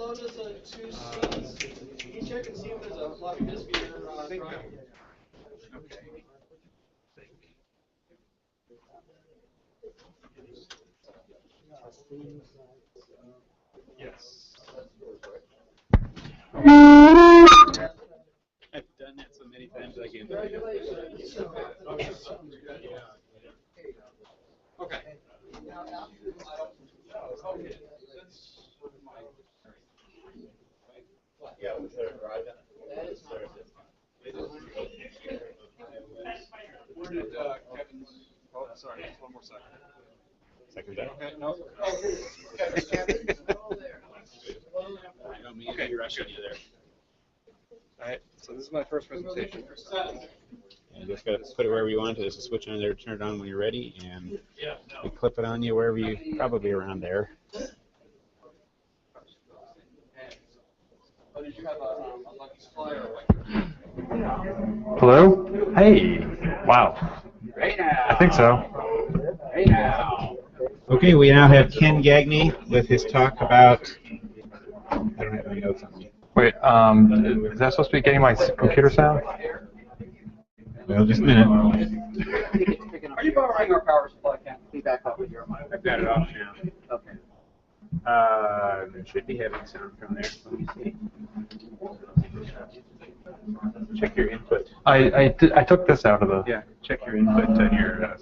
load us 2 seats. Can you check and see if there's a floppy disk in your drive? Okay. Yes. I've done that so many times I can't believe it. Okay. Yeah, was there a garage on it? That is not. Where did Kevin's? Oh, sorry, just one more second. Second that? Okay, no. Okay, you're rushing you there. All right, so this is my first presentation. You just got to put it wherever you want. There's a switch on there to turn it on when you're ready, and you clip it on you wherever you, probably around there. Hello? Hey. Wow. Right now. I think so. Right now. Okay, we now have Ken Gagne with his talk about. I don't have any notes on me. Wait, is that supposed to be getting my computer sound? Well, just a minute. Are you borrowing our power supply? Can't be back up with your mic. I've got it off now. Okay. It should be having sound from there. Let me see. Check your input. I took this out of the. Yeah, check your input on your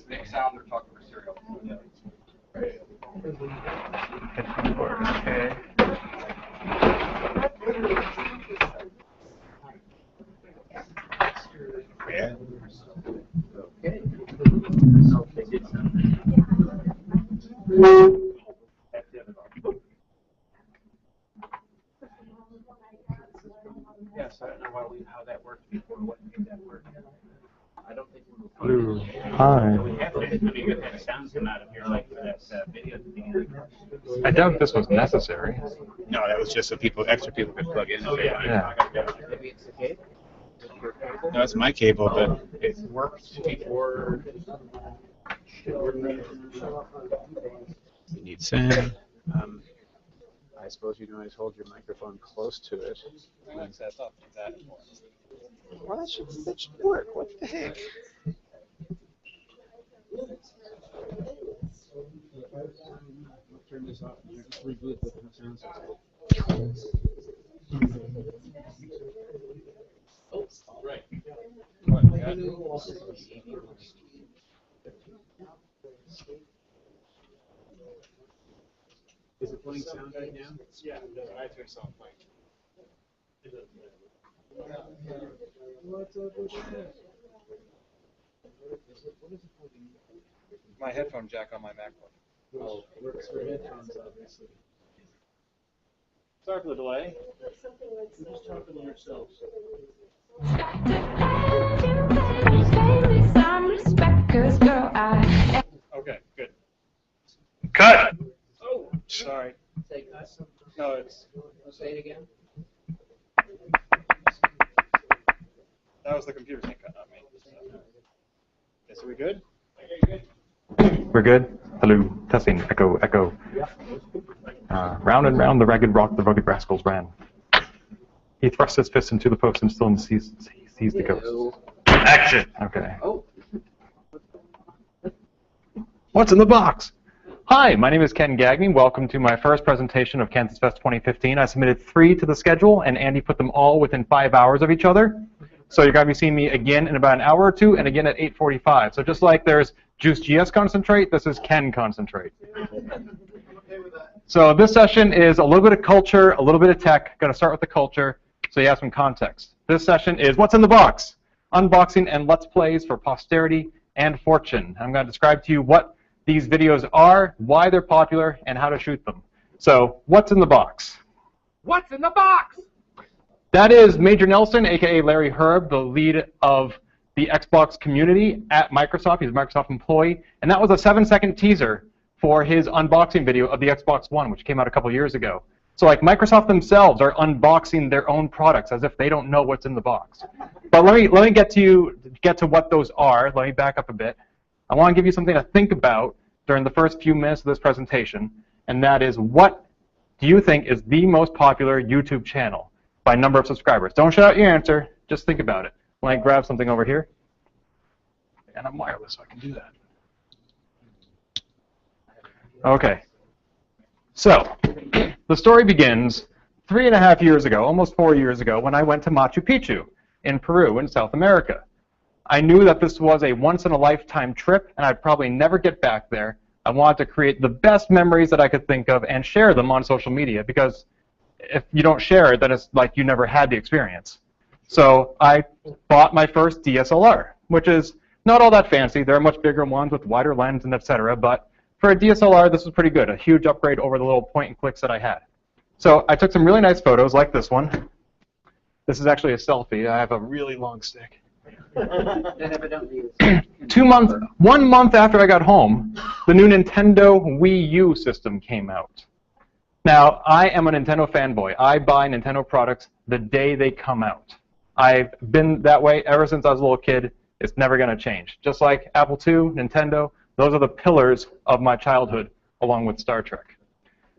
Make sound or talk over serial. Okay. Yeah. Okay. Yes, I don't know how that worked before. What made that work? I don't think we Blue. Hi. we have to. I mean, we have to have sounds come out of here like for that video at the beginning. I doubt this was necessary. No, that was just so extra people could plug in. Yeah. Maybe it's the cable? Your cable? No, it's my cable, but it worked before. You need sound. I suppose you can always hold your microphone close to it. That's up. That. Well, that should work. What the heck? Turn this off and just reboot the sound system. Oh, right. Is it playing sound right now? Yeah, I turn sound playing. My headphone jack on my MacBook. Oh, it works for headphones, obviously. Sorry for the delay. You're just talking to yourselves. Okay, good. Cut! Oh, sorry. Say cut. No, it's. Say it again. That was the computer saying cut, not me. Okay, so we good? We're good? Hello. Testing. Echo. Echo. Round and round the ragged rock the rugged rascals ran. He thrust his fist into the post and still seized the ghost. Action! Okay. Oh. What's in the box? Hi, my name is Ken Gagne. Welcome to my first presentation of KansasFest 2015. I submitted 3 to the schedule, and Andy put them all within 5 hours of each other. So you're going to be seeing me again in about an hour or 2, and again at 8:45. So just like there's Juice GS Concentrate, this is Ken Concentrate. So this session is a little bit of culture, a little bit of tech. Going to start with the culture, so you have some context. This session is what's in the box? Unboxing and Let's Plays for posterity and fortune. I'm going to describe to you what these videos are, why they're popular, and how to shoot them. So, what's in the box? What's in the box? That is Major Nelson, aka Larry Herb, the lead of the Xbox community at Microsoft. He's a Microsoft employee, and that was a 7-second teaser for his unboxing video of the Xbox One, which came out a couple years ago. So, like, Microsoft themselves are unboxing their own products as if they don't know what's in the box. But let me get to what those are. Let me back up a bit. I want to give you something to think about during the first few minutes of this presentation, and that is, what do you think is the most popular YouTube channel by number of subscribers? Don't shout out your answer, just think about it. Let me grab something over here. And I'm wireless, so I can do that. Okay. So, the story begins 3.5 years ago, almost 4 years ago, when I went to Machu Picchu in Peru, in South America. I knew that this was a once-in-a-lifetime trip, and I'd probably never get back there. I wanted to create the best memories that I could think of and share them on social media, because if you don't share it, then it's like you never had the experience. So I bought my first DSLR, which is not all that fancy. There are much bigger ones with wider lens and etc., but for a DSLR, this was pretty good, a huge upgrade over the little point-and-clicks that I had. So I took some really nice photos, like this one. This is actually a selfie. I have a really long stick. 1 month after I got home, the new Nintendo Wii U system came out. Now, I am a Nintendo fanboy. I buy Nintendo products the day they come out. I've been that way ever since I was a little kid. It's never going to change. Just like Apple II, Nintendo, those are the pillars of my childhood, along with Star Trek.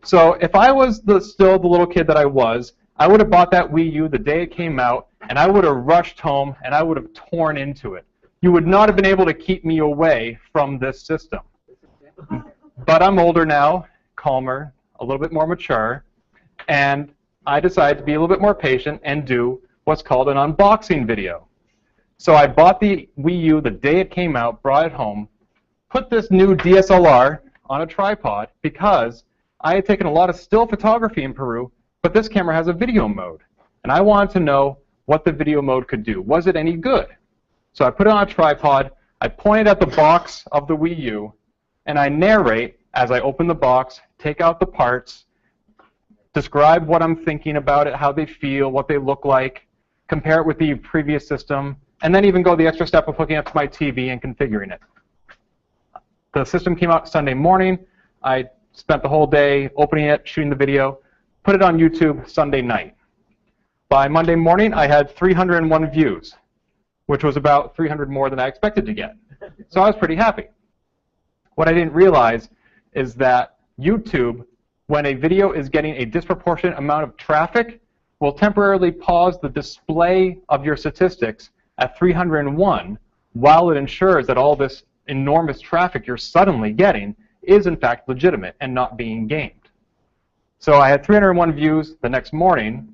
So if I was still the little kid that I was, I would have bought that Wii U the day it came out, and I would have rushed home, and I would have torn into it. You would not have been able to keep me away from this system. But I'm older now, calmer, a little bit more mature, and I decided to be a little bit more patient and do what's called an unboxing video. So I bought the Wii U the day it came out, brought it home, put this new DSLR on a tripod because I had taken a lot of still photography in Peru, but this camera has a video mode. And I wanted to know what the video mode could do. Was it any good? So I put it on a tripod, I pointed at the box of the Wii U, and I narrate as I open the box, take out the parts, describe what I'm thinking about it, how they feel, what they look like, compare it with the previous system, and then even go the extra step of hooking up to my TV and configuring it. The system came out Sunday morning. I spent the whole day opening it, shooting the video, put it on YouTube Sunday night. By Monday morning, I had 301 views, which was about 300 more than I expected to get. So I was pretty happy. What I didn't realize is that YouTube, when a video is getting a disproportionate amount of traffic, will temporarily pause the display of your statistics at 301 while it ensures that all this enormous traffic you're suddenly getting is in fact legitimate and not being gamed. So I had 301 views the next morning.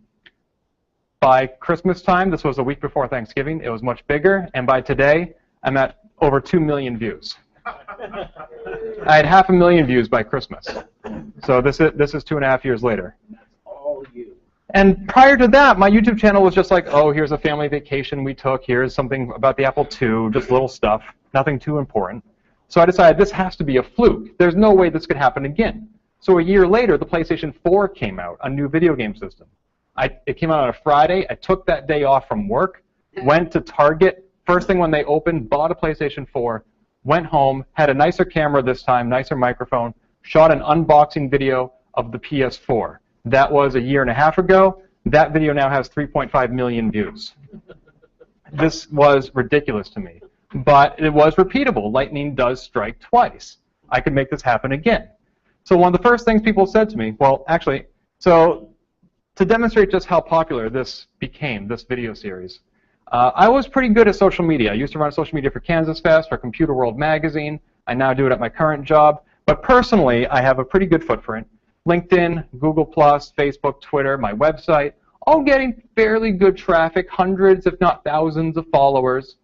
By Christmas time, this was a week before Thanksgiving, it was much bigger, and by today, I'm at over 2 million views. I had 500,000 views by Christmas. So this is 2.5 years later. All you. And prior to that, my YouTube channel was just like, oh, here's a family vacation we took, here's something about the Apple II, just little stuff, nothing too important. So I decided this has to be a fluke. There's no way this could happen again. So a year later, the PlayStation 4 came out, a new video game system. It came out on a Friday. I took that day off from work, went to Target, first thing when they opened, bought a PlayStation 4, went home, had a nicer camera this time, nicer microphone, shot an unboxing video of the PS4. That was a 1.5 years ago. That video now has 3.5 million views. This was ridiculous to me. But it was repeatable. Lightning does strike twice. I could make this happen again. So one of the first things people said to me, well, actually, so to demonstrate just how popular this became, this video series, I was pretty good at social media. I used to run social media for KansasFest, for Computer World magazine. I now do it at my current job. But personally, I have a pretty good footprint. LinkedIn, Google+, Facebook, Twitter, my website, all getting fairly good traffic, hundreds if not thousands of followers.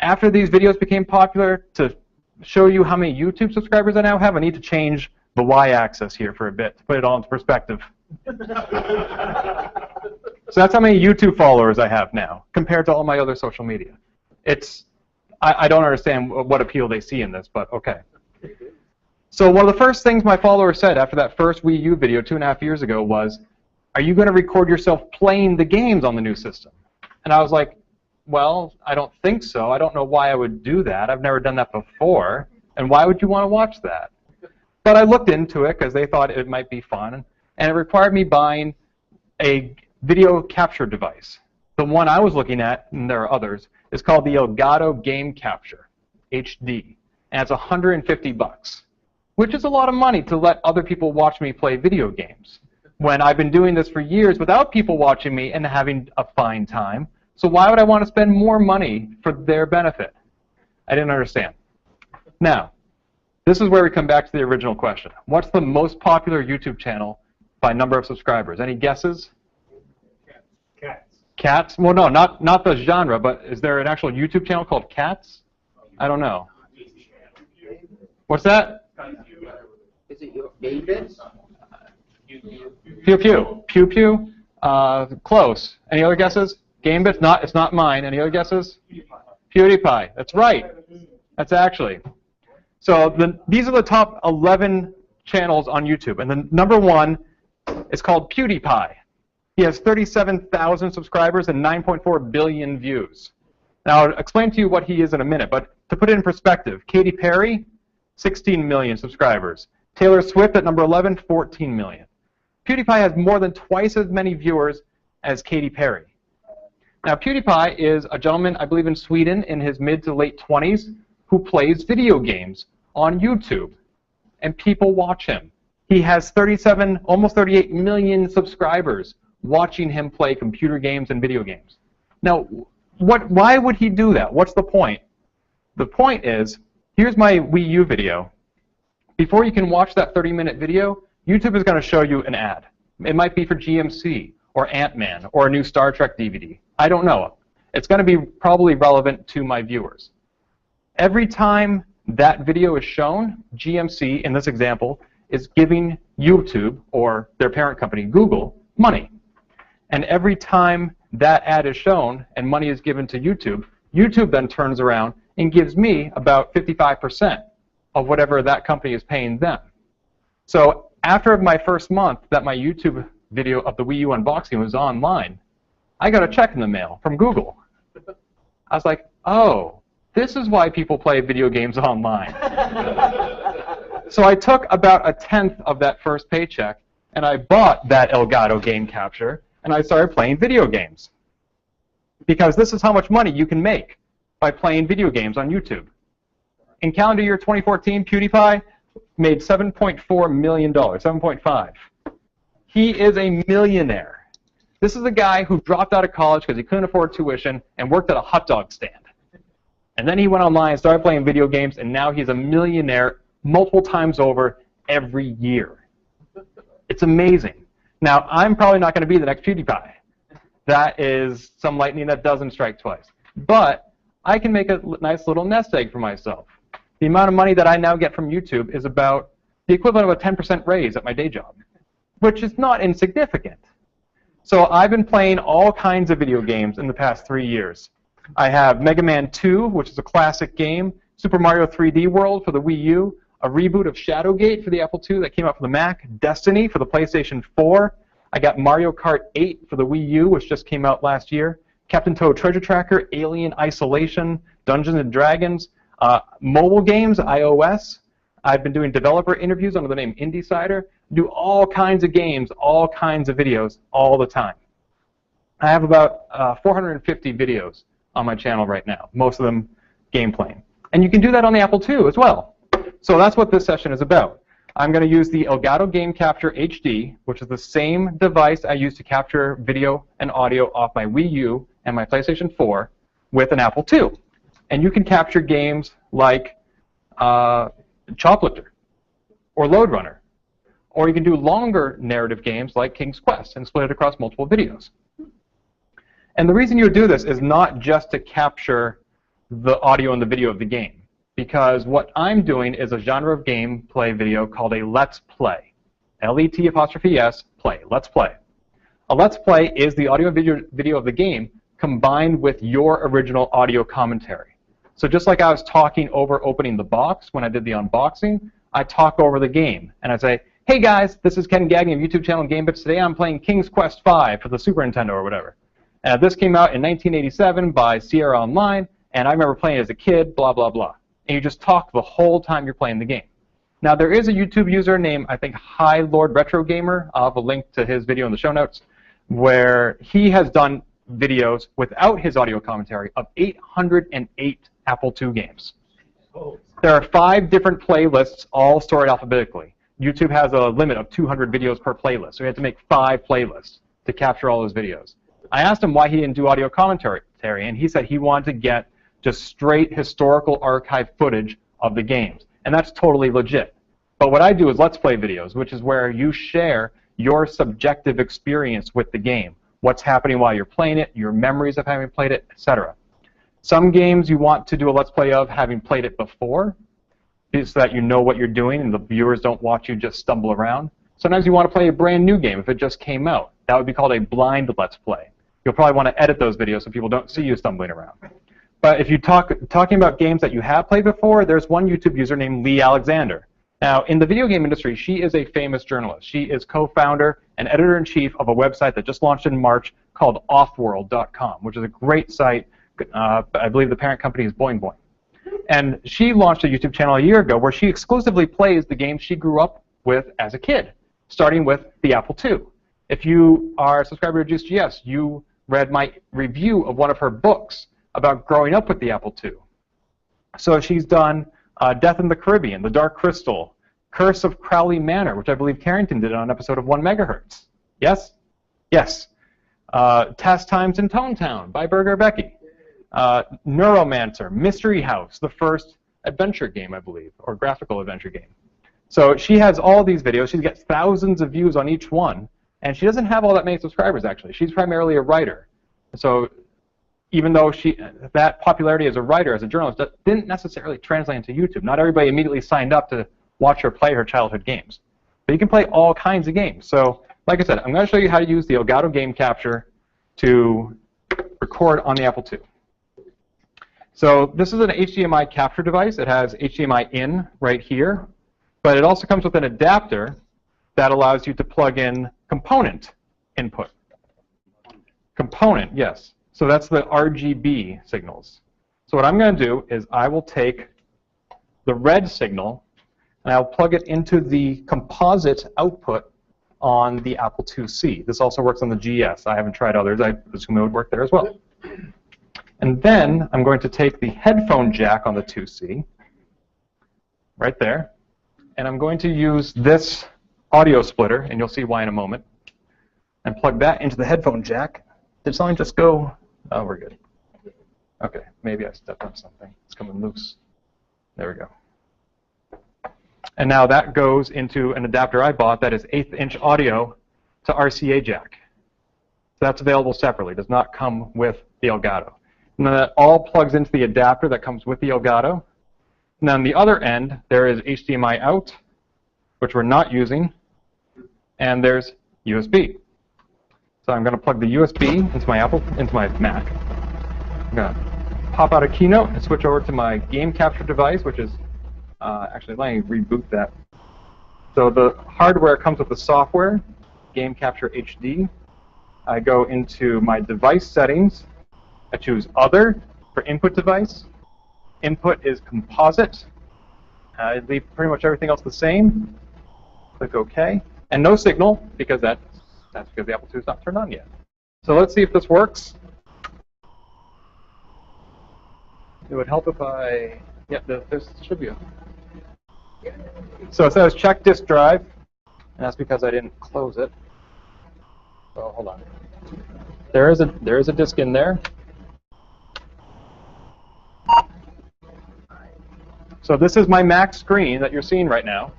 After these videos became popular, to show you how many YouTube subscribers I now have, I need to change the y-axis here for a bit to put it all into perspective. So that's how many YouTube followers I have now, compared to all my other social media. I don't understand what appeal they see in this, but okay. So one of the first things my followers said after that first Wii U video 2.5 years ago was, are you going to record yourself playing the games on the new system? And I was like, well, I don't think so. I don't know why I would do that. I've never done that before. And why would you want to watch that? But I looked into it because they thought it might be fun. And it required me buying a video capture device. The one I was looking at, and there are others, is called the Elgato Game Capture HD. and it's $150, which is a lot of money to let other people watch me play video games, when I've been doing this for years without people watching me and having a fine time. So why would I want to spend more money for their benefit? I didn't understand. Now, this is where we come back to the original question. What's the most popular YouTube channel by number of subscribers? Any guesses? Cats. Cats? Well, no, not the genre, but is there an actual YouTube channel called Cats? I don't know. What's that? Is it your David? Pew Pew. Pew Pew. Close. Any other guesses? GameBits? It's not mine. Any other guesses? PewDiePie. That's right. That's actually. So these are the top 11 channels on YouTube, and the number one is called PewDiePie. He has 37,000 subscribers and 9.4 billion views. Now, I'll explain to you what he is in a minute, but to put it in perspective, Katy Perry, 16 million subscribers. Taylor Swift at number 11, 14 million. PewDiePie has more than twice as many viewers as Katy Perry. Now, PewDiePie is a gentleman, I believe in Sweden, in his mid to late 20s, who plays video games on YouTube, and people watch him. He has 37, almost 38 million subscribers watching him play computer games and video games. Now, why would he do that? What's the point? The point is, here's my Wii U video. Before you can watch that 30-minute video, YouTube is going to show you an ad. It might be for GMC, or Ant-Man, or a new Star Trek DVD. I don't know. It's going to be probably relevant to my viewers. Every time that video is shown, GMC, in this example, is giving YouTube, or their parent company, Google, money. And every time that ad is shown and money is given to YouTube, YouTube then turns around and gives me about 55% of whatever that company is paying them. So after my first month that my YouTube video of the Wii U unboxing was online, I got a check in the mail from Google. I was like, oh, this is why people play video games online. So I took about 1/10 of that first paycheck, and I bought that Elgato game capture, and I started playing video games. Because this is how much money you can make by playing video games on YouTube. In calendar year 2014, PewDiePie made $7.4 million, 7.5. He is a millionaire. This is a guy who dropped out of college because he couldn't afford tuition and worked at a hot dog stand. And then he went online and started playing video games, and now he's a millionaire multiple times over every year. It's amazing. Now, I'm probably not going to be the next PewDiePie. That is some lightning that doesn't strike twice. But I can make a nice little nest egg for myself. The amount of money that I now get from YouTube is about the equivalent of a 10% raise at my day job, which is not insignificant. So I've been playing all kinds of video games in the past 3 years. I have Mega Man 2, which is a classic game, Super Mario 3D World for the Wii U, a reboot of Shadowgate for the Apple II that came out for the Mac, Destiny for the PlayStation 4. I got Mario Kart 8 for the Wii U, which just came out last year, Captain Toad Treasure Tracker, Alien Isolation, Dungeons & Dragons, mobile games, iOS. I've been doing developer interviews under the name IndieCider, do all kinds of games, all kinds of videos, all the time. I have about 450 videos on my channel right now, most of them gameplay. And you can do that on the Apple II as well. So that's what this session is about. I'm going to use the Elgato Game Capture HD, which is the same device I use to capture video and audio off my Wii U and my PlayStation 4 with an Apple II. And you can capture games like Choplifter or Load Runner. Or you can do longer narrative games like King's Quest and split it across multiple videos. And the reason you would do this is not just to capture the audio and the video of the game, because what I'm doing is a genre of gameplay video called a Let's Play. L-E-T-S, play, Let's Play. A Let's Play is the audio and video of the game combined with your original audio commentary. So just like I was talking over opening the box when I did the unboxing, I talk over the game, and I say, hey guys, this is Ken Gagne of YouTube channel GameBits. Today I'm playing King's Quest V for the Super Nintendo or whatever. This came out in 1987 by Sierra Online, and I remember playing it as a kid, blah, blah, blah. And you just talk the whole time you're playing the game. Now, there is a YouTube user named, I think, High Lord Retro Gamer. I'll have a link to his video in the show notes, where he has done videos without his audio commentary of 808 Apple II games. There are 5 different playlists, all sorted alphabetically. YouTube has a limit of 200 videos per playlist, so we had to make 5 playlists to capture all those videos. I asked him why he didn't do audio commentary, and he said he wanted to get just straight historical archive footage of the games, and that's totally legit. But what I do is Let's Play videos, which is where you share your subjective experience with the game, what's happening while you're playing it, your memories of having played it, etc. Some games you want to do a Let's Play of having played it before, so that you know what you're doing and the viewers don't watch you just stumble around. Sometimes you want to play a brand new game if it just came out. That would be called a blind Let's Play. You'll probably want to edit those videos so people don't see you stumbling around. But if you're talking about games that you have played before, there's one YouTube user named Lee Alexander. Now, in the video game industry, she is a famous journalist. She is co-founder and editor-in-chief of a website that just launched in March called offworld.com, which is a great site. I believe the parent company is Boing Boing. And she launched a YouTube channel a year ago where she exclusively plays the games she grew up with as a kid, starting with the Apple II. If you are a subscriber to Juice GS, you read my review of one of her books about growing up with the Apple II. So she's done Death in the Caribbean, The Dark Crystal, Curse of Crowley Manor, which I believe Carrington did on an episode of 1 Megahertz. Yes? Yes. Test Times in Tone Town by Burger Becky. Neuromancer, Mystery House, the first adventure game, I believe, or graphical adventure game. So she has all these videos. She gets thousands of views on each one, and she doesn't have all that many subscribers, actually. She's primarily a writer. So even though that popularity as a writer, as a journalist, didn't necessarily translate into YouTube. Not everybody immediately signed up to watch her play her childhood games. But you can play all kinds of games. So, like I said, I'm going to show you how to use the Elgato Game Capture to record on the Apple II. So this is an HDMI capture device. It has HDMI in right here, but it also comes with an adapter that allows you to plug in component input. Component, yes. So that's the RGB signals. So what I'm going to do is I will take the red signal and I'll plug it into the composite output on the Apple IIc. This also works on the GS. I haven't tried others. I assume it would work there as well. And then I'm going to take the headphone jack on the 2C, right there, and I'm going to use this audio splitter, and you'll see why in a moment, and plug that into the headphone jack. Did something just go? Oh, we're good. Okay, maybe I stepped on something. It's coming loose. There we go. And now that goes into an adapter I bought that is 1/8 inch audio to RCA jack. So that's available separately. It does not come with the Elgato. And then that all plugs into the adapter that comes with the Elgato. And on the other end, there is HDMI out, which we're not using, and there's USB. So I'm going to plug the USB into my Mac. I'm going to pop out a Keynote and switch over to my game capture device, which is actually, let me reboot that. So the hardware comes with the software, Game Capture HD. I go into my device settings. I choose Other for input device. Input is composite. I leave pretty much everything else the same. Click OK. And no signal, because that's because the Apple II is not turned on yet. So let's see if this works. It would help if I... Yeah, there should be a... So it says check disk drive, and that's because I didn't close it. So hold on. There is a disk in there. So this is my Mac screen that you're seeing right now,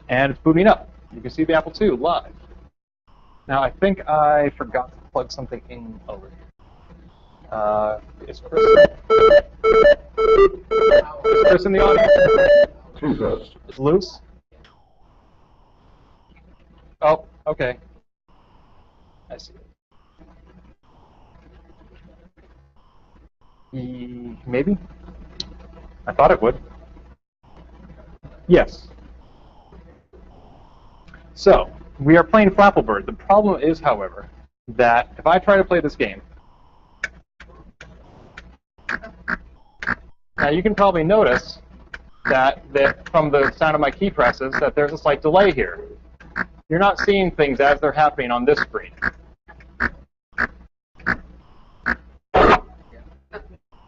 and it's booting up. You can see the Apple II live. Now I think I forgot to plug something in over here. Is Chris in the audience? It's loose? Oh, okay. I see. Maybe? I thought it would. Yes. So, we are playing Flappy Bird. The problem is, however, that if I try to play this game, now you can probably notice that from the sound of my key presses that there's a slight delay here. You're not seeing things as they're happening on this screen.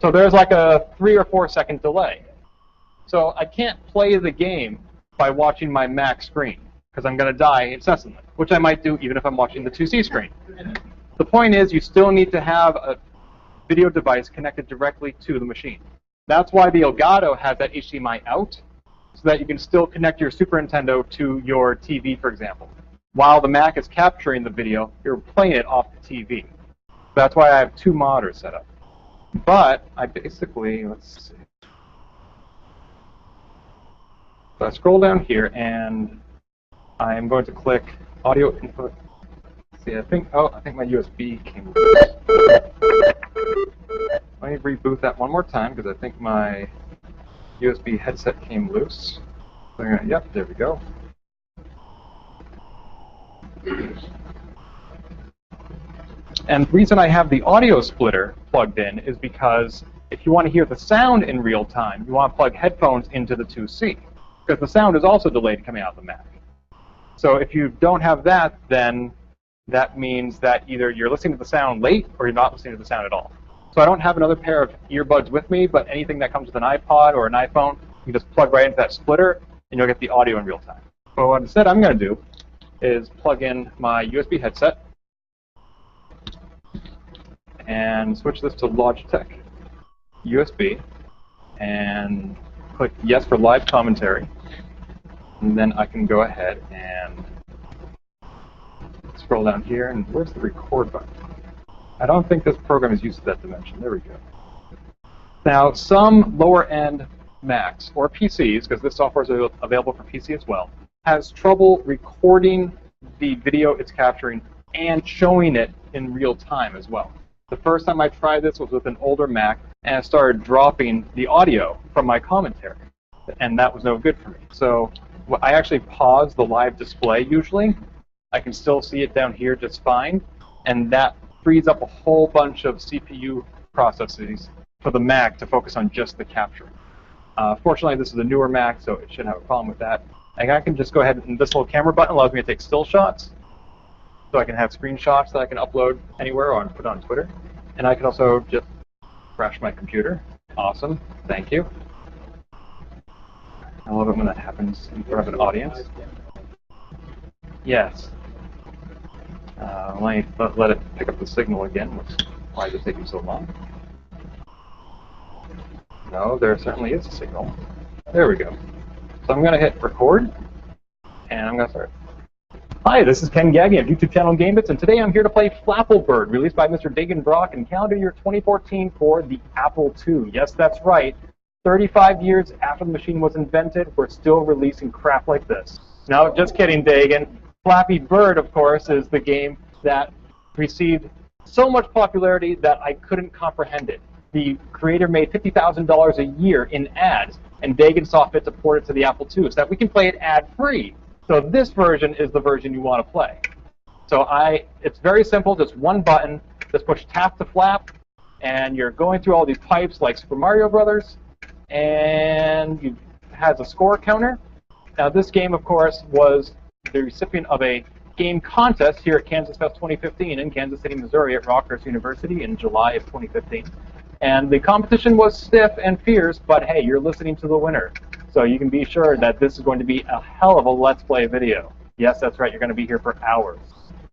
So So there's like a 3 or 4 second delay. So I can't play the game by watching my Mac screen, because I'm going to die incessantly, which I might do even if I'm watching the 2C screen. The point is, you still need to have a video device connected directly to the machine. That's why the Elgato has that HDMI out, so that you can still connect your Super Nintendo to your TV, for example. While the Mac is capturing the video, you're playing it off the TV. That's why I have 2 monitors set up. But I basically, let's see. So I scroll down here, and I am going to click audio input. See, I think my USB came loose. Let me reboot that one more time, because I think my USB headset came loose. So yep, there we go. And the reason I have the audio splitter plugged in is because if you want to hear the sound in real time, you want to plug headphones into the 2C, because the sound is also delayed coming out of the Mac. So if you don't have that, then that means that either you're listening to the sound late or you're not listening to the sound at all. So I don't have another pair of earbuds with me, but anything that comes with an iPod or an iPhone, you can just plug right into that splitter, and you'll get the audio in real time. But what instead I'm going to do is plug in my USB headset and switch this to Logitech USB and click yes for live commentary. And then I can go ahead and scroll down here, and where's the record button? I don't think this program is used to that dimension. There we go. Now, some lower-end Macs or PCs, because this software is available for PC as well, has trouble recording the video it's capturing and showing it in real time as well. The first time I tried this was with an older Mac, and I started dropping the audio from my commentary, and that was no good for me. So I actually pause the live display usually. I can still see it down here just fine, and that frees up a whole bunch of CPU processes for the Mac to focus on just the capture. Fortunately, this is a newer Mac, so it shouldn't have a problem with that. And I can just go ahead, and this little camera button allows me to take still shots, so I can have screenshots that I can upload anywhere or put on Twitter. And I can also just crash my computer. Awesome, thank you. I love it when that happens in front of an audience. Yes. Let it pick up the signal again. Why is it taking so long? No, there certainly is a signal. There we go. So I'm going to hit record, and I'm going to start. Hi, this is Ken Gagne of YouTube channel GameBits, and today I'm here to play Flappelbird, released by Mr. Dagan Brock in calendar year 2014 for the Apple II. Yes, that's right. 35 years after the machine was invented, we're still releasing crap like this. No, just kidding, Dagan. Flappy Bird, of course, is the game that received so much popularity that I couldn't comprehend it. The creator made $50,000 a year in ads, and Dagan saw fit to port it to the Apple II so that we can play it ad-free. So this version is the version you want to play. So it's very simple, just one button. Just push tap to flap, and you're going through all these pipes like Super Mario Brothers, and it has a score counter. Now this game, of course, was the recipient of a game contest here at KansasFest 2015 in Kansas City, Missouri at Rockhurst University in July of 2015. And the competition was stiff and fierce, but hey, you're listening to the winner. So you can be sure that this is going to be a hell of a Let's Play video. Yes, that's right, you're going to be here for hours.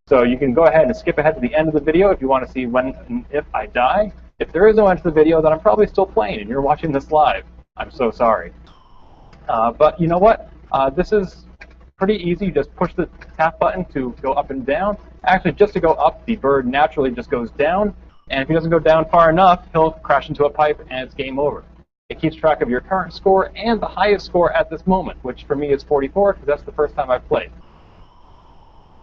So you can go ahead and skip ahead to the end of the video if you want to see when and if I die. If there is no end to the video, then I'm probably still playing and you're watching this live. I'm so sorry. But you know what? This is pretty easy. You just push the tap button to go up and down. Actually, just to go up, the bird naturally just goes down. And if he doesn't go down far enough, he'll crash into a pipe and it's game over. It keeps track of your current score and the highest score at this moment, which for me is 44 because that's the first time I've played.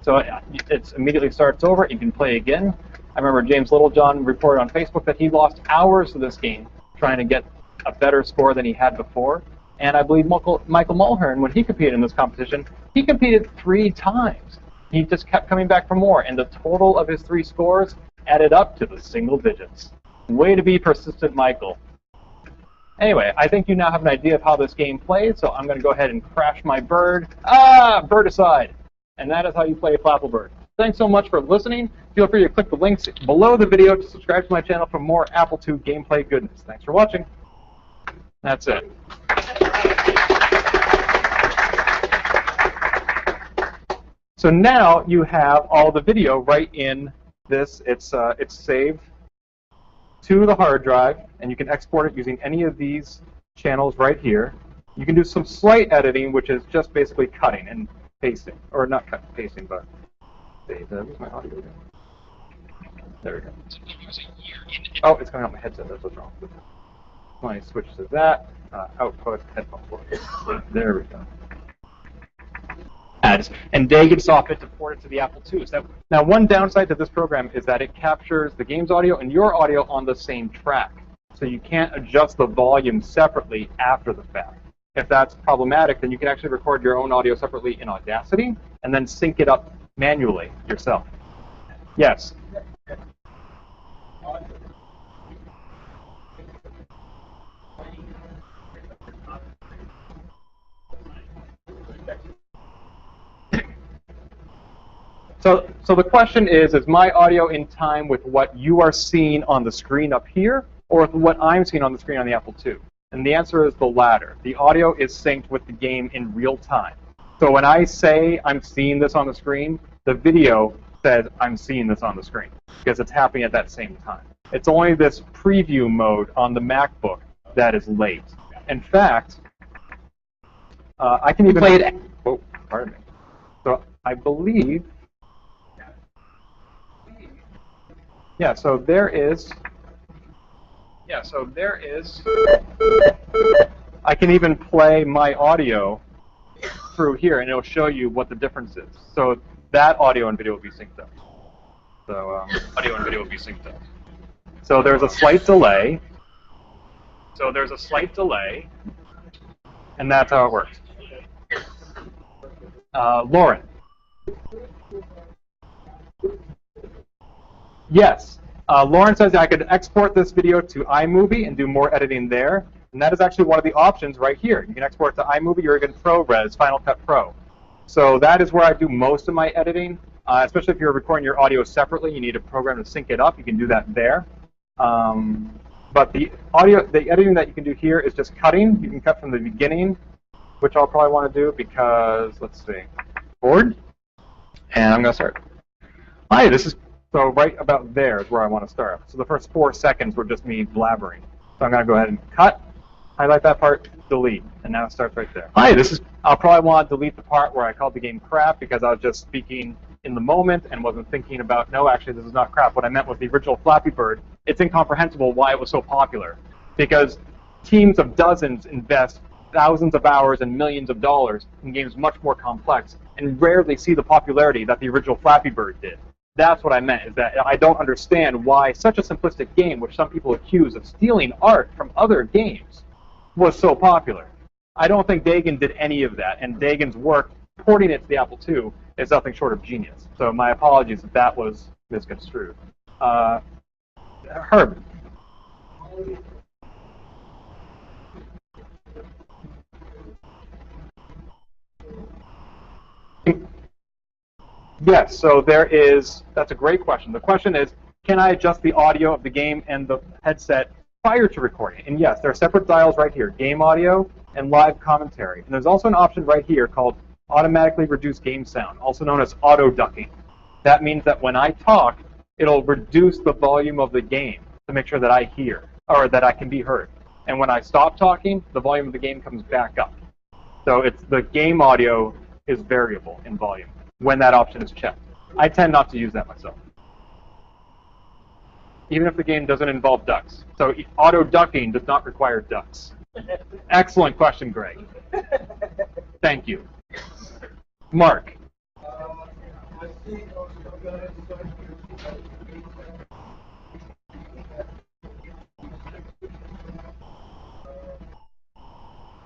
So it immediately starts over. You can play again. I remember James Littlejohn reported on Facebook that he lost hours to this game trying to get a better score than he had before. And I believe Michael Mulhern, when he competed in this competition, he competed 3 times. He just kept coming back for more, and the total of his 3 scores added up to the single digits. Way to be persistent, Michael. Anyway, I think you now have an idea of how this game plays, so I'm going to go ahead and crash my bird. Bird aside. And that is how you play Flappelbird. Thanks so much for listening. feel free to click the links below the video to subscribe to my channel for more Apple II gameplay goodness. Thanks for watching. That's it. So now you have all the video right in this. It's saved to the hard drive, and you can export it using any of these channels right here. You can do some slight editing, which is just basically cutting and pasting, or not cutting, pasting, but where's my audio? There we go. Oh, it's coming out my headset. That's what's wrong. Let me switch to that. Output headphone port. There we go. And Gagne saw fit to port it to the Apple II. So now, one downside to this program is that it captures the game's audio and your audio on the same track. So you can't adjust the volume separately after the fact. If that's problematic, then you can actually record your own audio separately in Audacity and then sync it up manually yourself. Yes? So the question is my audio in time with what you are seeing on the screen up here, or with what I'm seeing on the screen on the Apple II? And the answer is the latter. The audio is synced with the game in real time. So when I say I'm seeing this on the screen, the video says I'm seeing this on the screen, because it's happening at that same time. It's only this preview mode on the MacBook that is late. In fact, I can even play it. Oh, pardon me. So I believe. Yeah, so there is. I can even play my audio through here, and it'll show you what the difference is. So that audio and video will be synced up. So So there's a slight delay. And that's how it works. Lauren. Yes. Lauren says I could export this video to iMovie and do more editing there. And that is actually one of the options right here. You can export to iMovie or even ProRes, Final Cut Pro. So that is where I do most of my editing, especially if you're recording your audio separately. You need a program to sync it up. You can do that there. But the editing that you can do here is just cutting. You can cut from the beginning, which I'll probably want to do because, let's see, board. And I'm going to start. Hi, this is... So right about there is where I want to start. So the first 4 seconds were just me blabbering. So I'm going to go ahead and cut, highlight that part, delete, and now it starts right there. Hi, this is... I'll probably want to delete the part where I called the game crap because I was just speaking in the moment and wasn't thinking about, no, actually, this is not crap. What I meant was the original Flappy Bird. It's incomprehensible why it was so popular. Because teams of dozens invest thousands of hours and millions of dollars in games much more complex and rarely see the popularity that the original Flappy Bird did. That's what I meant, is that I don't understand why such a simplistic game, which some people accuse of stealing art from other games, was so popular. I don't think Gagne did any of that, and Gagne's work porting it to the Apple II is nothing short of genius. So my apologies if that was misconstrued. Herb. Yes, so there is, that's a great question. The question is, can I adjust the audio of the game and the headset prior to recording? And yes, there are separate dials right here, game audio and live commentary. And there's also an option right here called automatically reduce game sound, also known as auto ducking. That means that when I talk, it'll reduce the volume of the game to make sure that I hear, or that I can be heard. And when I stop talking, the volume of the game comes back up. So it's the game audio is variable in volume when that option is checked. I tend not to use that myself, even if the game doesn't involve ducks. So auto ducking does not require ducks. Excellent question, Greg. Thank you. Mark.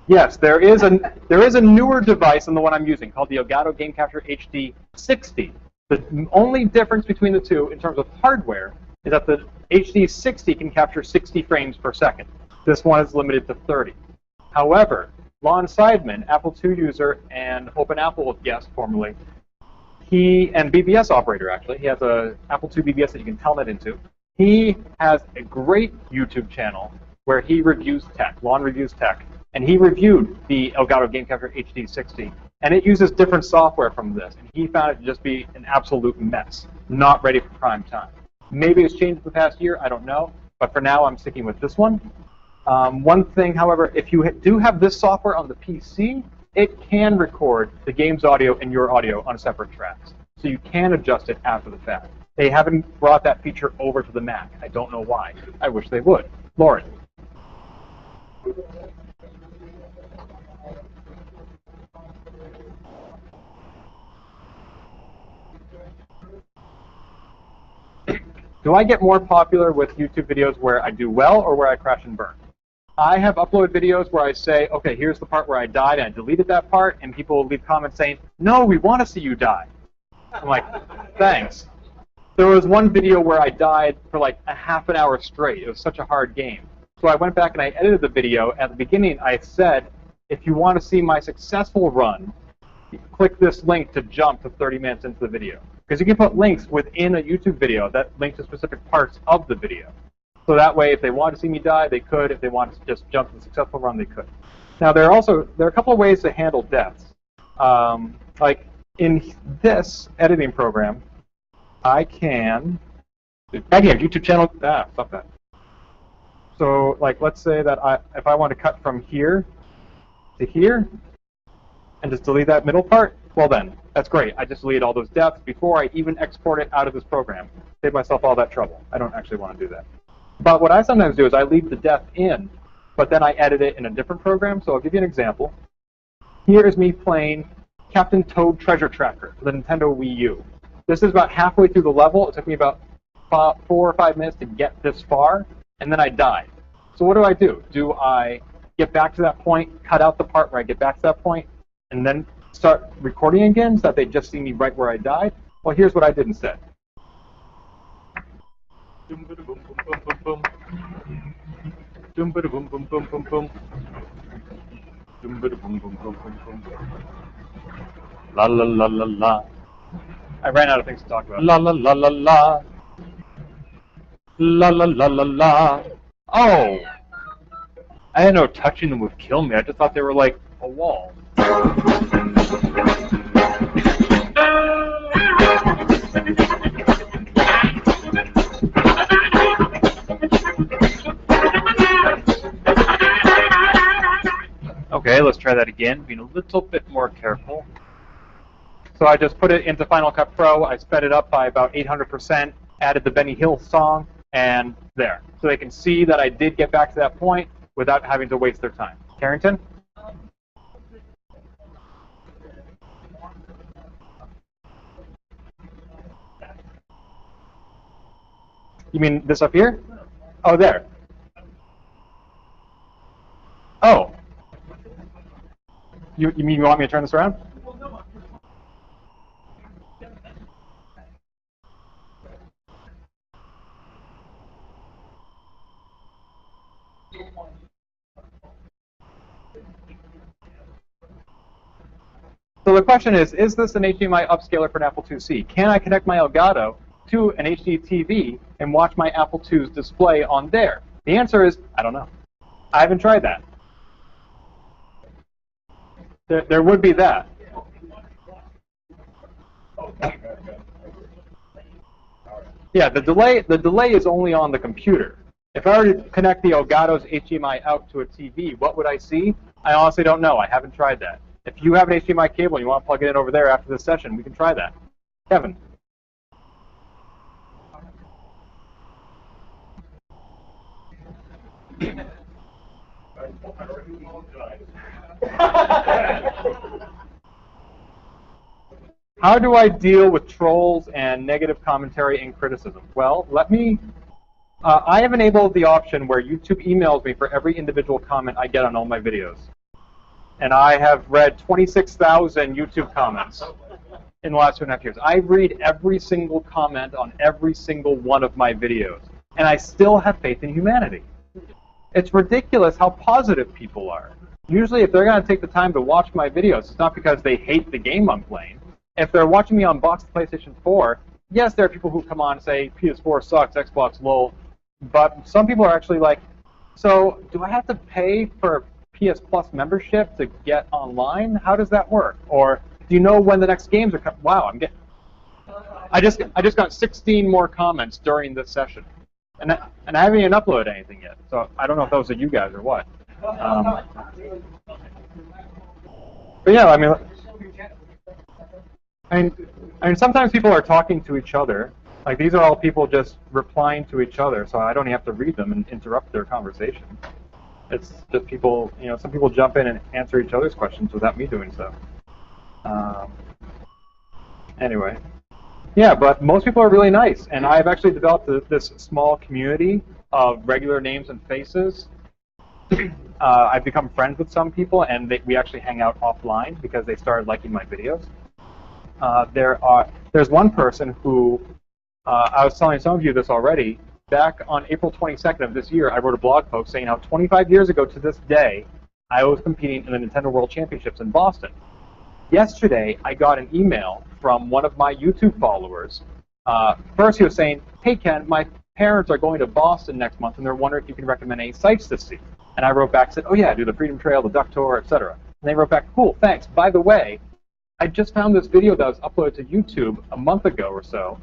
Yes, there is a newer device than the one I'm using called the Elgato Game Capture HD 60. The only difference between the two in terms of hardware is that the HD 60 can capture 60 frames per second. This one is limited to 30. However, Lon Seidman, Apple II user and Open Apple guest formerly, and BBS operator, actually. He has a Apple II BBS that you can telnet into. He has a great YouTube channel where he reviews tech, lawn reviews tech. And he reviewed the Elgato Game Capture HD60. And it uses different software from this. And he found it to just be an absolute mess, not ready for prime time. Maybe it's changed in the past year, I don't know. But for now, I'm sticking with this one. One thing, however, if you do have this software on the PC, it can record the game's audio and your audio on separate tracks. So you can adjust it after the fact. They haven't brought that feature over to the Mac. I don't know why. I wish they would. Lauren. Do I get more popular with YouTube videos where I do well or where I crash and burn? I have uploaded videos where I say, okay, here's the part where I died and I deleted that part, and people will leave comments saying, no, we want to see you die. I'm like, thanks. There was one video where I died for like a half an hour straight. It was such a hard game. So I went back and I edited the video. At the beginning, I said, if you want to see my successful run, click this link to jump to 30 minutes into the video. Because you can put links within a YouTube video that link to specific parts of the video. So that way, if they want to see me die, they could. If they want to just jump to the successful run, they could. Now, there are a couple of ways to handle deaths. Like in this editing program, I can. Gagne, YouTube channel. Stop that. So, like, let's say that if I want to cut from here to here, and just delete that middle part, well then, that's great. I just deleted all those deaths before I even export it out of this program. Save myself all that trouble. I don't actually want to do that. But what I sometimes do is I leave the death in, but then I edit it in a different program. So I'll give you an example. Here is me playing Captain Toad Treasure Tracker for the Nintendo Wii U. This is about halfway through the level. It took me about 4 or 5 minutes to get this far, and then I died. So what do? Do I get back to that point, cut out the part where I get back to that point, and then start recording again so that they just see me right where I died? Well, here's what I did instead. La la la la la. I ran out of things to talk about. La la la la la. La la la la la. Oh! I didn't know touching them would kill me. I just thought they were like a wall. Okay, let's try that again, being a little bit more careful. So I just put it into Final Cut Pro, I sped it up by about 800%, added the Benny Hill song, and there. So they can see that I did get back to that point without having to waste their time. Carrington? You mean this up here? Oh, there. Oh. You mean you want me to turn this around? So the question is this an HDMI upscaler for an Apple IIc? Can I connect my Elgato to an HD TV and watch my Apple II's display on there? The answer is, I don't know. I haven't tried that. There would be that. Yeah, the delay is only on the computer. If I were to connect the Elgato's HDMI out to a TV, what would I see? I honestly don't know. I haven't tried that. If you have an HDMI cable and you want to plug it in over there after this session, we can try that. Kevin. How do I deal with trolls and negative commentary and criticism? Well, I have enabled the option where YouTube emails me for every individual comment I get on all my videos. And I have read 26,000 YouTube comments in the last 2.5 years. I read every single comment on every single one of my videos. And I still have faith in humanity. It's ridiculous how positive people are. Usually if they're going to take the time to watch my videos, it's not because they hate the game I'm playing. if they're watching me unbox the PlayStation 4, yes, there are people who come on and say PS4 sucks, Xbox lol, but some people are actually like, so do I have to pay for PS Plus membership to get online? How does that work? Or do you know when the next games are coming? Wow, I just got 16 more comments during this session, and I haven't even uploaded anything yet. So I don't know if those are you guys or what. But yeah, I mean, sometimes people are talking to each other. Like these are all people just replying to each other, so I don't even have to read them and interrupt their conversation. It's just people, some people jump in and answer each other's questions without me doing so. Anyway, yeah, but most people are really nice, and I've actually developed this small community of regular names and faces. I've become friends with some people, and we actually hang out offline because they started liking my videos. There's one person who, I was telling some of you this already, back on April 22nd of this year, I wrote a blog post saying how 25 years ago to this day, I was competing in the Nintendo World Championships in Boston. Yesterday, I got an email from one of my YouTube followers. First, he was saying, hey, Ken, my parents are going to Boston next month, and they're wondering if you can recommend any sites to see. And I wrote back, said, oh, yeah, do the Freedom Trail, the Duck Tour, etc. And they wrote back, cool, thanks. By the way, I just found this video that was uploaded to YouTube a month ago or so.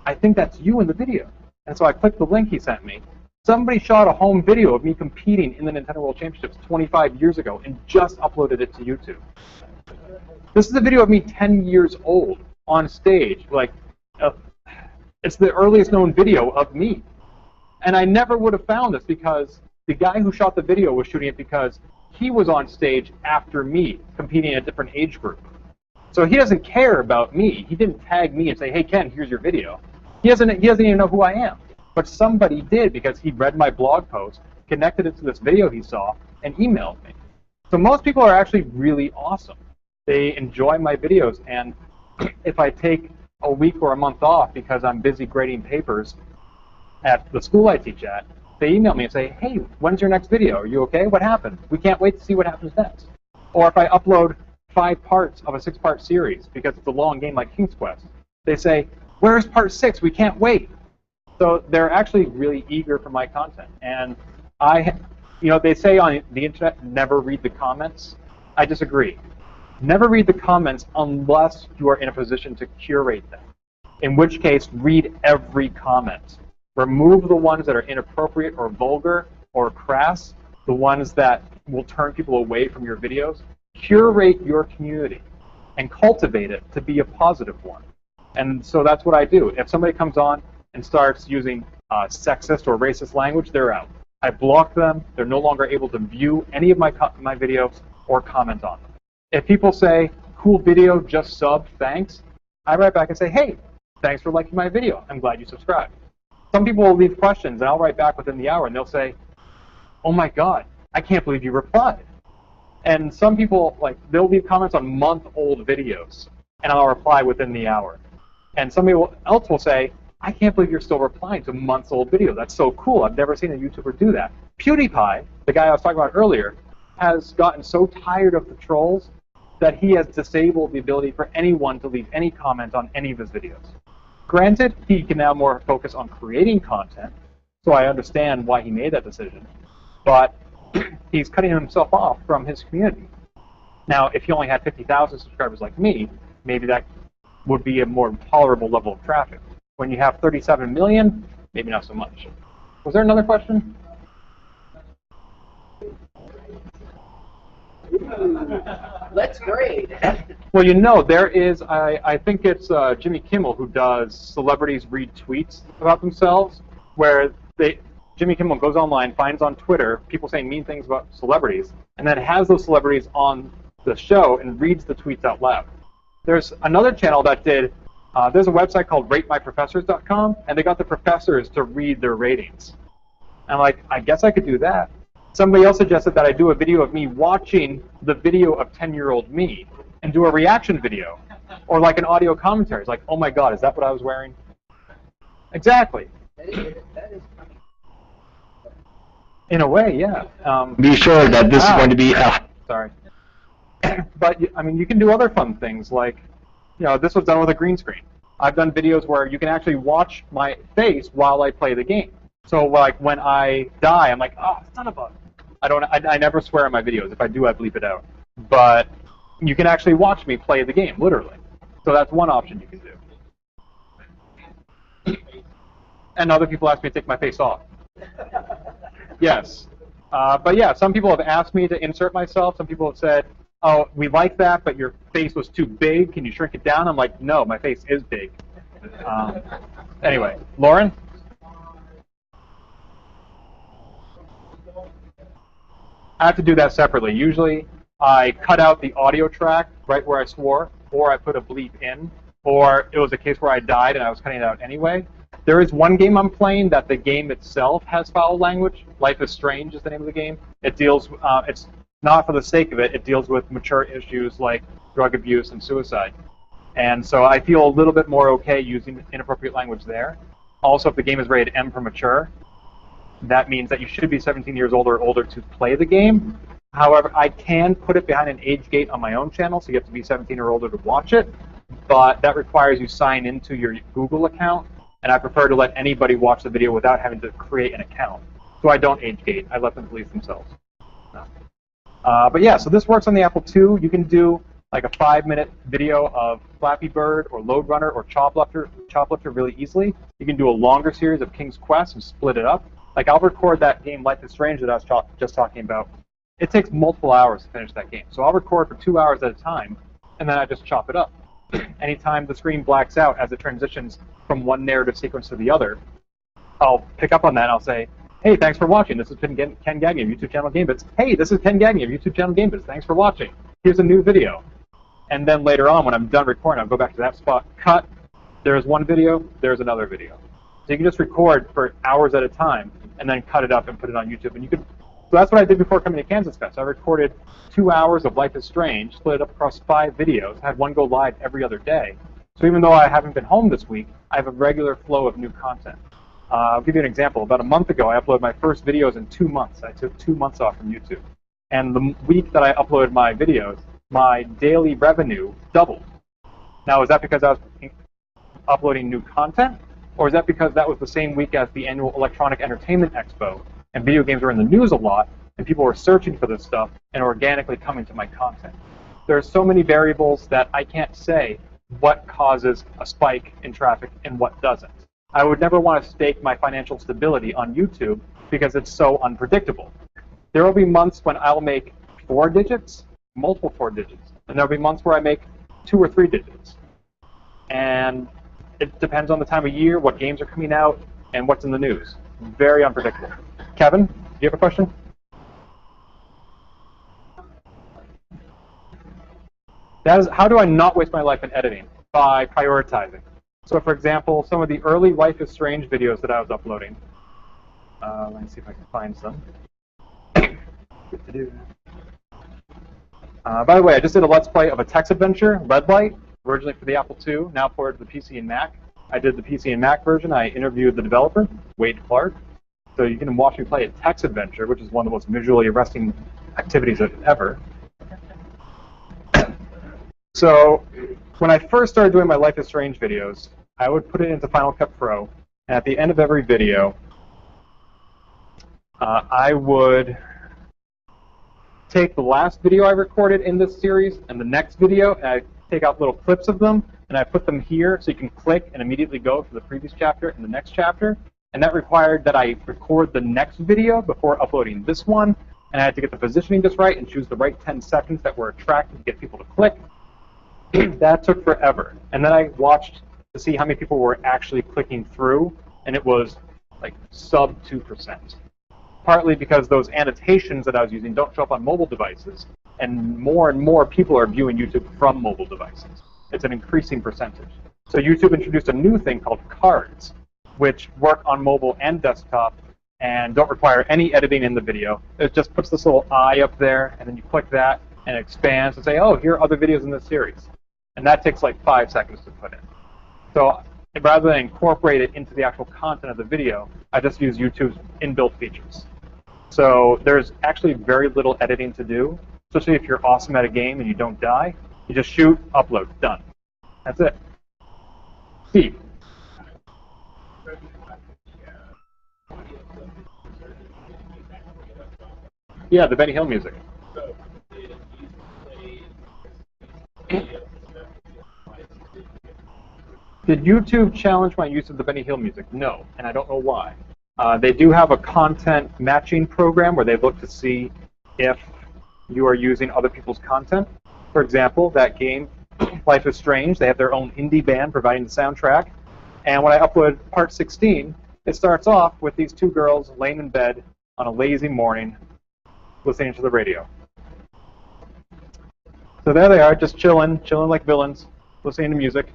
I think that's you in the video. And so I clicked the link he sent me. Somebody shot a home video of me competing in the Nintendo World Championships 25 years ago and just uploaded it to YouTube. This is a video of me 10 years old on stage. It's the earliest known video of me. And I never would have found this because the guy who shot the video was shooting it because he was on stage after me, competing in a different age group. So he doesn't care about me. He didn't tag me and say, hey, Ken, here's your video. He doesn't even know who I am. But somebody did because he read my blog post, connected it to this video he saw, and emailed me. So most people are actually really awesome. They enjoy my videos, and if I take a week or a month off because I'm busy grading papers at the school I teach at, they email me and say, hey, when's your next video? Are you okay? What happened? We can't wait to see what happens next. Or if I upload 5 parts of a 6-part series because it's a long game like King's Quest, they say, where's part 6? We can't wait. So they're actually really eager for my content. And they say on the internet, never read the comments. I disagree. Never read the comments unless you are in a position to curate them. In which case, read every comment. Remove the ones that are inappropriate or vulgar or crass, the ones that will turn people away from your videos. Curate your community and cultivate it to be a positive one. And so that's what I do. If somebody comes on and starts using sexist or racist language, they're out. I block them. They're no longer able to view any of my videos or comment on them. If people say, cool video, just sub, thanks, I write back and say, hey, thanks for liking my video. I'm glad you subscribed. Some people will leave questions, and I'll write back within the hour, and they'll say, oh my God, I can't believe you replied. And some people, they'll leave comments on month-old videos, and I'll reply within the hour. And somebody else will say, I can't believe you're still replying to months-old videos. That's so cool. I've never seen a YouTuber do that. PewDiePie, the guy I was talking about earlier, has gotten so tired of the trolls that he has disabled the ability for anyone to leave any comment on any of his videos. Granted, he can now more focus on creating content, so I understand why he made that decision, but he's cutting himself off from his community. Now, if he only had 50,000 subscribers like me, maybe that would be a more tolerable level of traffic. When you have 37 million, maybe not so much. Was there another question? Let's grade. Well, there is, I think it's Jimmy Kimmel who does celebrities read tweets about themselves, where Jimmy Kimmel goes online, finds on Twitter people saying mean things about celebrities, and then has those celebrities on the show and reads the tweets out loud. There's another channel that did, there's a website called ratemyprofessors.com, and they got the professors to read their ratings. And I'm like, I guess I could do that. Somebody else suggested that I do a video of me watching the video of 10-year-old me and do a reaction video, or like an audio commentary. It's like, oh my God, is that what I was wearing? Exactly. That is In a way, yeah. Be sure that this is going to be Sorry. But, I mean, you can do other fun things, like this was done with a green screen. I've done videos where you can actually watch my face while I play the game. So like when I die, I'm like, oh, son of a... I never swear in my videos. If I do, I bleep it out. But you can actually watch me play the game, literally. So that's one option you can do. And other people ask me to take my face off. Yes. But yeah, some people have asked me to insert myself. Some people have said, oh, we like that, but your face was too big. Can you shrink it down? I'm like, no, my face is big. Anyway, Lauren? I have to do that separately. Usually, I cut out the audio track right where I swore, or I put a bleep in, or it was a case where I died and I was cutting it out anyway. There is one game I'm playing that the game itself has foul language. Life is Strange is the name of the game. It deals, it's not for the sake of it, it deals with mature issues like drug abuse and suicide. And so I feel a little bit more okay using inappropriate language there. Also, if the game is rated M for mature, that means that you should be 17 years old or older to play the game. However, I can put it behind an age gate on my own channel, so you have to be 17 or older to watch it. But that requires you sign into your Google account, and I prefer to let anybody watch the video without having to create an account. So I don't age gate. I let them police themselves. But yeah, so this works on the Apple II. You can do like a 5-minute video of Flappy Bird or Lode Runner or Choplifter really easily. You can do a longer series of King's Quest and split it up. Like I'll record that game Life is Strange that I was just talking about. It takes multiple hours to finish that game. So I'll record for 2 hours at a time, and then I just chop it up. Anytime the screen blacks out as it transitions from one narrative sequence to the other, I'll pick up on that and I'll say, hey, thanks for watching. This has been Ken Gagne of YouTube channel GameBits. Hey, this is Ken Gagne of YouTube channel GameBits. Thanks for watching. Here's a new video. And then later on, when I'm done recording, I'll go back to that spot, cut. There's one video, there's another video. So you can just record for hours at a time and then cut it up and put it on YouTube. And you could. So that's what I did before coming to KansasFest. I recorded 2 hours of Life is Strange, split it up across 5 videos, had one go live every other day. So even though I haven't been home this week, I have a regular flow of new content. I'll give you an example. About a month ago, I uploaded my first videos in 2 months. I took 2 months off from YouTube. And the week that I uploaded my videos, my daily revenue doubled. Now, is that because I was uploading new content? Or is that because that was the same week as the annual Electronic Entertainment Expo, and video games were in the news a lot, and people were searching for this stuff and organically coming to my content? There are so many variables that I can't say what causes a spike in traffic and what doesn't. I would never want to stake my financial stability on YouTube because it's so unpredictable. There will be months when I'll make 4 digits, multiple 4 digits, and there'll be months where I make 2 or 3 digits. And it depends on the time of year, what games are coming out, and what's in the news. Very unpredictable. Kevin, do you have a question? That is, how do I not waste my life in editing? By prioritizing. So for example, some of the early Life is Strange videos that I was uploading. Let me see if I can find some. By the way, I just did a Let's Play of a text adventure, Red Light, originally for the Apple II, now ported to the PC and Mac. I did the PC and Mac version. I interviewed the developer, Wade Clark. So you can watch me play a text adventure, which is one of the most visually arresting activities ever. So when I first started doing my Life is Strange videos, I would put it into Final Cut Pro, and at the end of every video, I would take the last video I recorded in this series and the next video, and I take out little clips of them, and I put them here so you can click and immediately go to the previous chapter and the next chapter. And that required that I record the next video before uploading this one, and I had to get the positioning just right and choose the right 10 seconds that were attractive to get people to click. That took forever. And then I watched to see how many people were actually clicking through, and it was like sub 2%. Partly because those annotations that I was using don't show up on mobile devices, and more people are viewing YouTube from mobile devices. It's an increasing percentage. So YouTube introduced a new thing called cards, which work on mobile and desktop and don't require any editing in the video. It just puts this little eye up there, and then you click that, and it expands to say, oh, here are other videos in this series. And that takes like 5 seconds to put in. So rather than incorporate it into the actual content of the video, I just use YouTube's inbuilt features. So there's actually very little editing to do, especially if you're awesome at a game and you don't die. You just shoot, upload, done. That's it. Steve. Yeah, the Benny Hill music. Did YouTube challenge my use of the Benny Hill music? No, and I don't know why. They do have a content matching program where they look to see if you are using other people's content. For example, that game, Life is Strange, they have their own indie band providing the soundtrack. And when I upload part 16, it starts off with these two girls laying in bed on a lazy morning listening to the radio. So there they are, just chilling like villains, listening to music.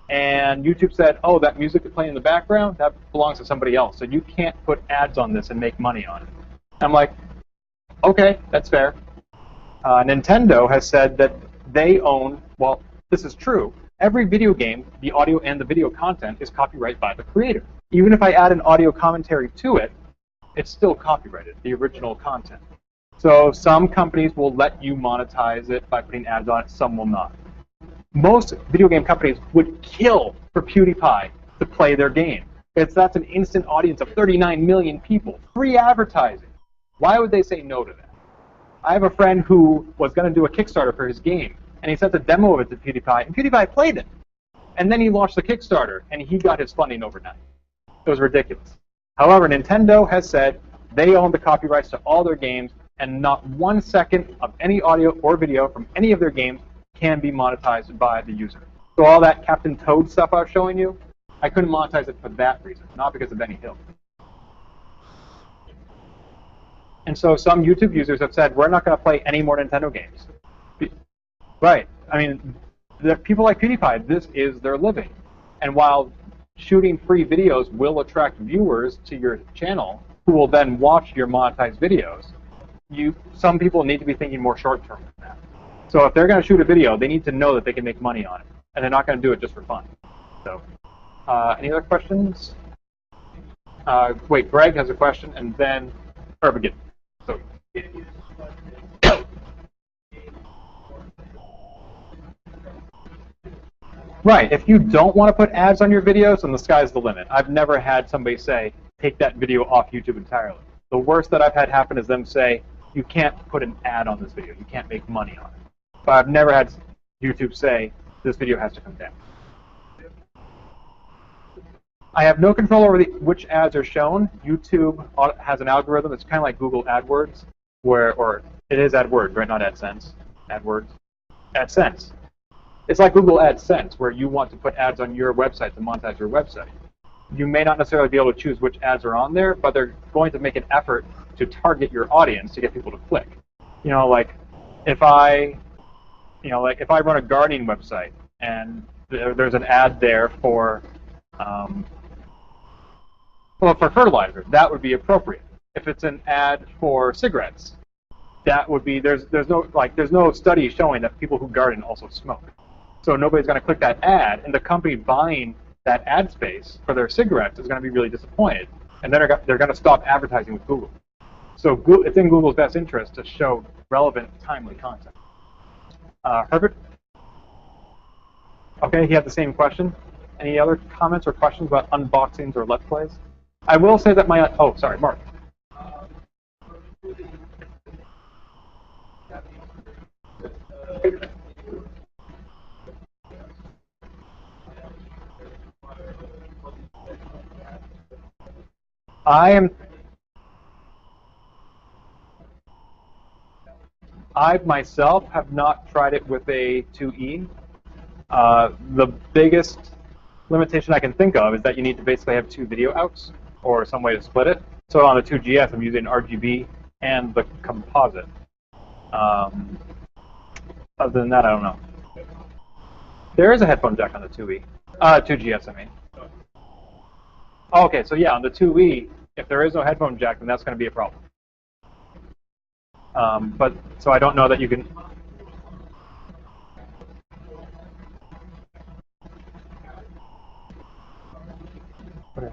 And YouTube said, oh, that music that's playing in the background, that belongs to somebody else. So you can't put ads on this and make money on it. I'm like, okay, that's fair. Nintendo has said that they own, well, this is true. Every video game, the audio and the video content is copyrighted by the creator. Even if I add an audio commentary to it, it's still copyrighted, the original content. So some companies will let you monetize it by putting ads on it, some will not. Most video game companies would kill for PewDiePie to play their game. That's an instant audience of 39 million people. Free advertising. Why would they say no to that? I have a friend who was going to do a Kickstarter for his game, and he sent a demo of it to PewDiePie, and PewDiePie played it. And then he launched the Kickstarter, and he got his funding overnight. It was ridiculous. However, Nintendo has said they own the copyrights to all their games, and not 1 second of any audio or video from any of their games can be monetized by the user. So all that Captain Toad stuff I was showing you, I couldn't monetize it for that reason, not because of Benny Hill. And so some YouTube users have said, we're not going to play any more Nintendo games. Right. I mean, the people like PewDiePie, this is their living. And while shooting free videos will attract viewers to your channel who will then watch your monetized videos, some people need to be thinking more short-term than that. So if they're going to shoot a video, they need to know that they can make money on it. And they're not going to do it just for fun. So, any other questions? Wait, Greg has a question, and then Herbigit. So, right, if you don't want to put ads on your videos, then the sky's the limit. I've never had somebody say, take that video off YouTube entirely. The worst that I've had happen is them say, you can't put an ad on this video. You can't make money on it. But I've never had YouTube say, this video has to come down. I have no control over which ads are shown. YouTube has an algorithm. It's kind of like Google AdWords, or it is AdWords, right? Not AdSense. AdWords. AdSense. It's like Google AdSense, where you want to put ads on your website to monetize your website. You may not necessarily be able to choose which ads are on there, but they're going to make an effort to target your audience to get people to click. You know, like if I run a gardening website and there's an ad there for for fertilizer, that would be appropriate. If it's an ad for cigarettes, that would be there's no study showing that people who garden also smoke. So nobody's going to click that ad, and the company buying that ad space for their cigarettes is going to be really disappointed, and then they're going to stop advertising with Google. So it's in Google's best interest to show relevant, timely content. Herbert? Okay, he had the same question. Any other comments or questions about unboxings or Let's Plays? I will say that oh, sorry, Mark. I myself have not tried it with a 2E. The biggest limitation I can think of is that you need to basically have 2 video outs or some way to split it. So on the 2GS, I'm using RGB and the composite. Other than that, I don't know. There is a headphone jack on the 2E. 2GS, I mean. Oh, okay, so yeah, on the 2E, if there is no headphone jack, then that's going to be a problem. But so I don't know that you can.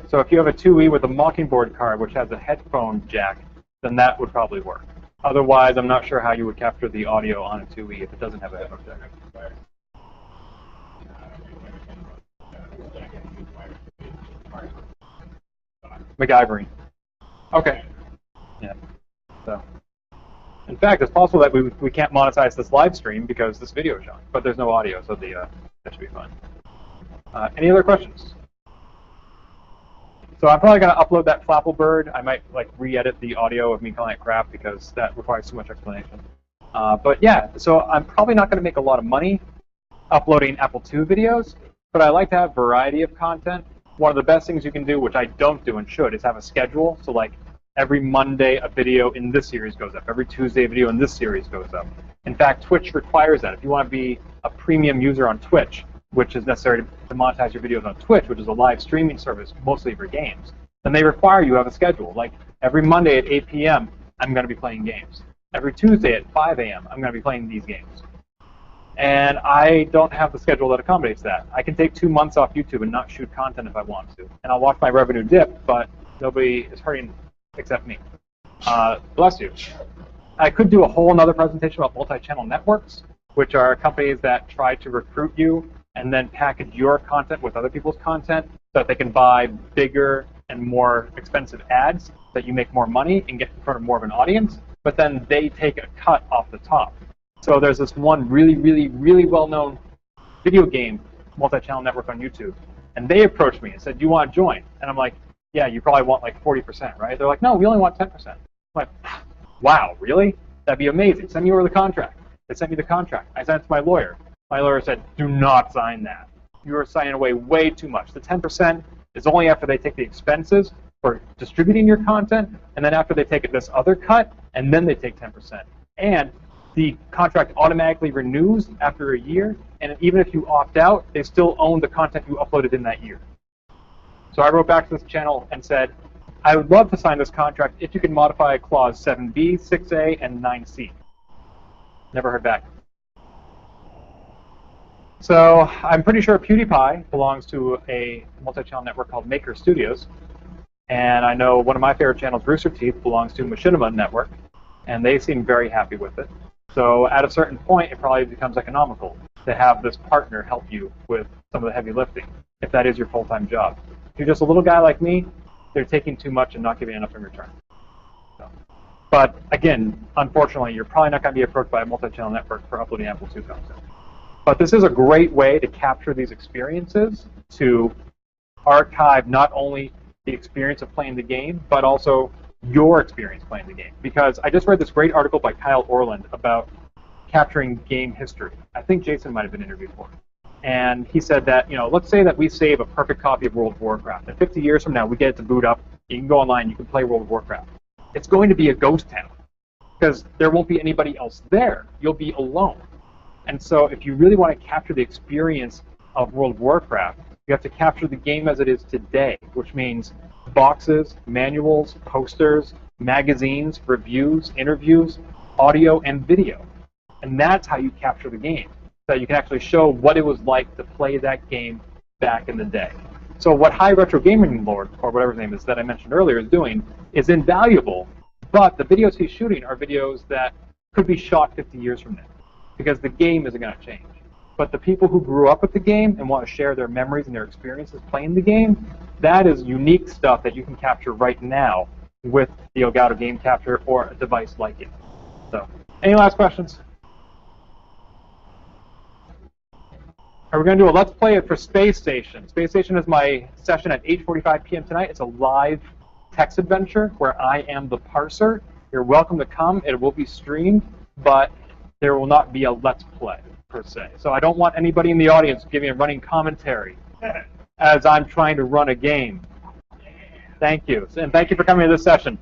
So if you have a 2E with a Mockingbird card, which has a headphone jack, then that would probably work. Otherwise, I'm not sure how you would capture the audio on a 2E if it doesn't have a headphone jack. MacGyvering. Okay. Yeah. So, in fact, it's possible that we can't monetize this live stream because this video is showing, but there's no audio, so that should be fine. Any other questions? So I'm probably going to upload that Flappleberg. I might like re-edit the audio of me calling it crap because that requires too much explanation. But yeah, so I'm probably not going to make a lot of money uploading Apple II videos, but I like to have variety of content. One of the best things you can do, which I don't do and should, is have a schedule. So like every Monday a video in this series goes up. Every Tuesday a video in this series goes up. In fact, Twitch requires that. If you want to be a premium user on Twitch, which is necessary to monetize your videos on Twitch, which is a live streaming service mostly for games, then they require you have a schedule. Like every Monday at 8 p.m., I'm going to be playing games. Every Tuesday at 5 a.m., I'm going to be playing these games. And I don't have the schedule that accommodates that. I can take 2 months off YouTube and not shoot content if I want to. And I'll watch my revenue dip, but nobody is hurting except me. Bless you. I could do a whole another presentation about multi-channel networks, which are companies that try to recruit you and then package your content with other people's content so that they can buy bigger and more expensive ads so that you make more money and get in front of more of an audience, but then they take a cut off the top. So there's this one really, really, really well-known video game multi-channel network on YouTube, and they approached me and said, "Do you want to join?" And I'm like, "Yeah, you probably want like 40%, right?" They're like, "No, we only want 10%." I'm like, "Wow, really? That'd be amazing. Send me over the contract." They sent me the contract. I sent it to my lawyer. My lawyer said, "Do not sign that. You are signing away way too much. The 10% is only after they take the expenses for distributing your content, and then after they take this other cut, and then they take 10%. And the contract automatically renews after a year, and even if you opt out, they still own the content you uploaded in that year." So I wrote back to this channel and said, "I would love to sign this contract if you can modify clause 7B, 6A, and 9C. Never heard back. So I'm pretty sure PewDiePie belongs to a multi-channel network called Maker Studios. And I know one of my favorite channels, Rooster Teeth, belongs to Machinima Network. And they seem very happy with it. So at a certain point, it probably becomes economical to have this partner help you with some of the heavy lifting, if that is your full-time job. If you're just a little guy like me, they're taking too much and not giving enough in return. So. But again, unfortunately, you're probably not going to be approached by a multi-channel network for uploading Apple II content. But this is a great way to capture these experiences, to archive not only the experience of playing the game, but also your experience playing the game. Because I just read this great article by Kyle Orland about capturing game history. I think Jason might have been interviewed for it. And he said that, let's say that we save a perfect copy of World of Warcraft. And 50 years from now, we get it to boot up. You can go online, you can play World of Warcraft. It's going to be a ghost town because there won't be anybody else there. You'll be alone. And so if you really want to capture the experience of World of Warcraft, you have to capture the game as it is today, which means boxes, manuals, posters, magazines, reviews, interviews, audio, and video. And that's how you capture the game, so you can actually show what it was like to play that game back in the day. So what High Retro Gaming Lord, or whatever his name is that I mentioned earlier, is doing is invaluable, but the videos he's shooting are videos that could be shot 50 years from now, because the game isn't going to change. But the people who grew up with the game and want to share their memories and their experiences playing the game, that is unique stuff that you can capture right now with the Elgato Game Capture or a device like it. So, any last questions? We're going to do a Let's Play it for Space Station. Space Station is my session at 8:45 p.m. tonight. It's a live text adventure where I am the parser. You're welcome to come. It will be streamed, but there will not be a Let's Play, per se. So I don't want anybody in the audience giving a running commentary as I'm trying to run a game. Thank you. And thank you for coming to this session.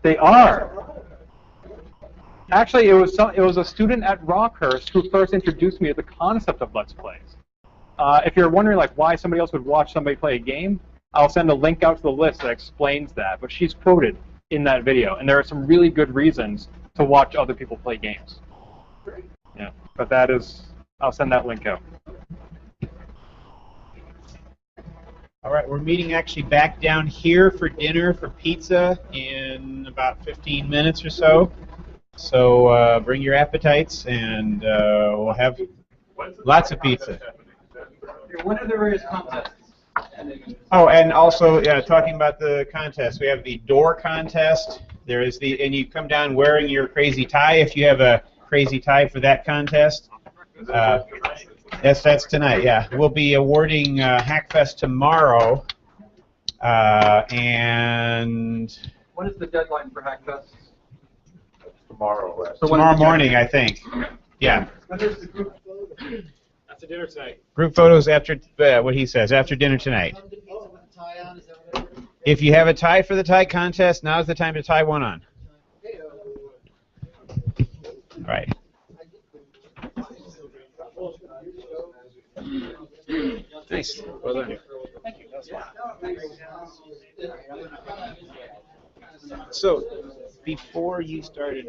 They are. Actually, it was a student at Rockhurst who first introduced me to the concept of Let's Plays. If you're wondering why somebody else would watch somebody play a game, I'll send a link out to the list that explains that. But she's quoted in that video, and there are some really good reasons to watch other people play games. Yeah, but I'll send that link out. All right, we're meeting actually back down here for dinner for pizza in about 15 minutes or so. So bring your appetites, and we'll have lots of pizza. What are the various contests? Oh, and also talking about the contest, we have the door contest. There is and you come down wearing your crazy tie if you have a crazy tie for that contest. That's tonight. Yeah, we'll be awarding Hackfest tomorrow, and When is the deadline for Hackfest? Tomorrow. tomorrow morning, I think. Yeah. After dinner tonight. Group photos after what he says after dinner tonight. If you have a tie for the tie contest, now's the time to tie one on. All right. Nice. Well done. Thank you. That was fun. So, before you started